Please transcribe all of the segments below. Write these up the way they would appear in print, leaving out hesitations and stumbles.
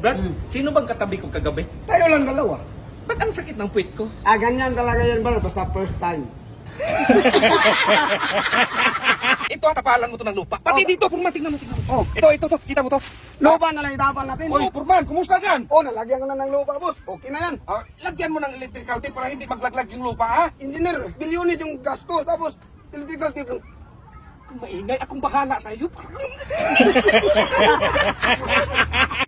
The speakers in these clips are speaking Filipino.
Brad, sino bang katabi ko kagabi? Tayo lang dalawa. Ba't ang sakit ng puwit ko? Ganyan talaga yan, bro. Basta first time. Ito ang tapalan mo to ng lupa. Pati dito, Purman, tingnan mo. Oh. Ito, kita mo to. Lupa na lang itapan natin. Oy, Purman, kumusta dyan? Nalagyan ko na ng lupa, boss. Okay na yan. Lagyan mo ng electrical tape para hindi maglaglag yung lupa, ha? Engineer, bilyones yung gas ko. Tapos, electrical tape. Kung maingay, akong bahala sa iyo.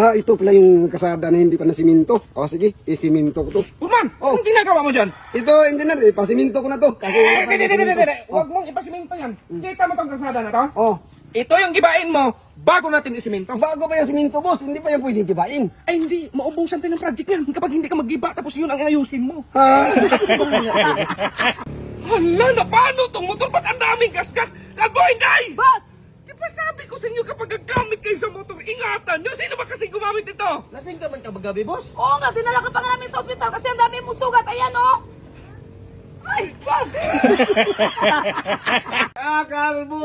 Ito pala yung kasada na hindi pa nasiminto. Sige, isiminto ko to. Purman, anong ginagawa mo dyan? Ito, engineer, pasiminto ko na to. Kasi wala pa nasiminto. Huwag mong ipasiminto yan. Kita mo tong kasada na to? Oh. Ito yung gibain mo bago natin isiminto. Bago pa yung siminto, boss. Hindi pa yung pwede gibain. Ay hindi, maubusan tayo ng project yan kapag hindi ka maggiba tapos yun ang ayusin mo. Hala, na paano tong motor? Ba't ang daming gas-gas? Kalbo, hindi! Boss! Di ba sabi ko sa inyo kapag gagamit kayo sa motor, ingatan nyo? Sino ba kasi gumamit nito? Lasing ka man ka magabi, boss? Oo nga, dinala ka pa nga namin sa ospital kasi ang dami mong sugat. Ayan, oh! Ay, boss! Kalbo!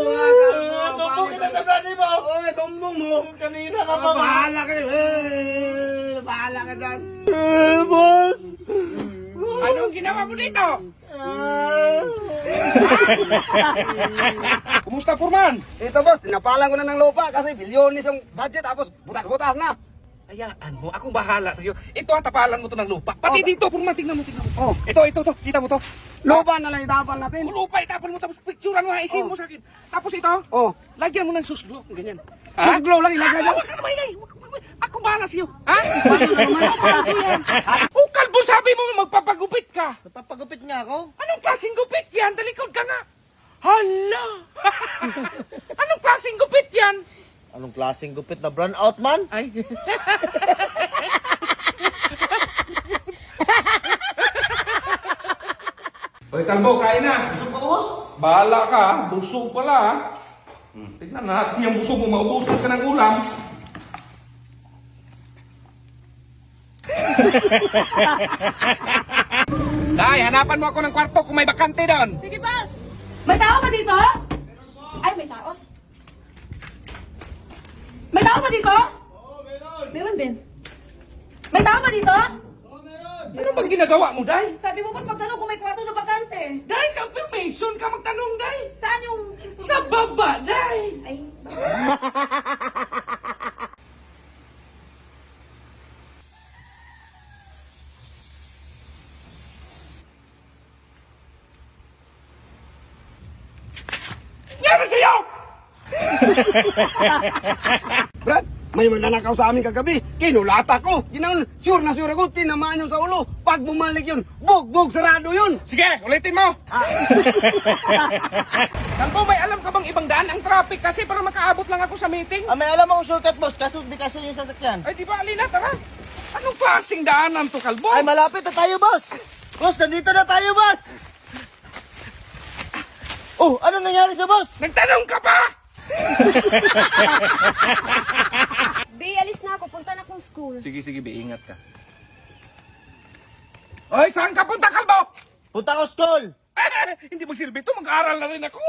Tumbong kita sa brother mo! Oy, tumbong mo! Kanina ka pa Bahala ka! Bahala ka dyan! Boss! Anong ginawa mo dito? Kumusta, Purman? Ito, boss, tinapalan ko na ng lupa kasi bilyones yung budget tapos butas-butas na. Hayaan mo, akong bahala sa iyo. Ito ang tapalan mo to ng lupa. Pati dito, Purman, tingnan mo. Oh. Ito, kita mo to. Lupa na lang itapan natin. Lupa, itapon mo tapos picturean mo, isin mo sa akin. Tapos ito, Oh. lagyan mo ng suslo, ganyan. Susglow lang ilagay dyan. Huwag ka na maingay. Akong bahala sa iyo. Ha? Kalbo, sabi mo magpapagupit ka. Napapagupit nga ako. Anong klaseng gupit yan? Talikod ka nga. Hala! Anong klaseng gupit yan? Anong klaseng gupit na brand out man? Ay. Hoy, Kalbo, kain na. Busog ka, boss? Bahala ka, busog pala. Tignan natin yung busog mo, maubusog ka ng ulam. Day, hanapan mo ako ng kwarto kung may bakante doon. Sige, boss! May tao ba dito? Ay, may tao. May tao ba dito? Oo, meron. Meron din. May tao ba dito? Ano bang ginagawa mo, Day? Sabi mo, boss, magtanong kung may kwarto na bakante. Day, sa information ka magtanong, Day. Saan yung Sa baba, Day. Ay, Meron sa'yo! Brad, may mananakaw sa amin kagabi. Kinulata ko. Ginaon, sure na sure ako. Tinamaan yun sa ulo. Pag bumalik yun, bugbog sarado yun. Sige, ulitin mo. Kalbo, may alam ka bang ibang daan ang traffic kasi para makaabot lang ako sa meeting? May alam akong shortcut, boss. Kaso di kasi yung sasakyan. Ay, di ba, Alina, tara. Anong klaseng daanan to, Kalbo? Ay, malapit na tayo, boss. Boss, nandito na tayo, boss. Oh, ano nangyari sa boss? Nagtanong ka pa? Be, alis na ako. Punta na akong school. Sige, be, ingat ka. Oy, saan ka punta, Kalbo? Punta ko school. Hindi magsilbi to, mag-aaral na rin ako.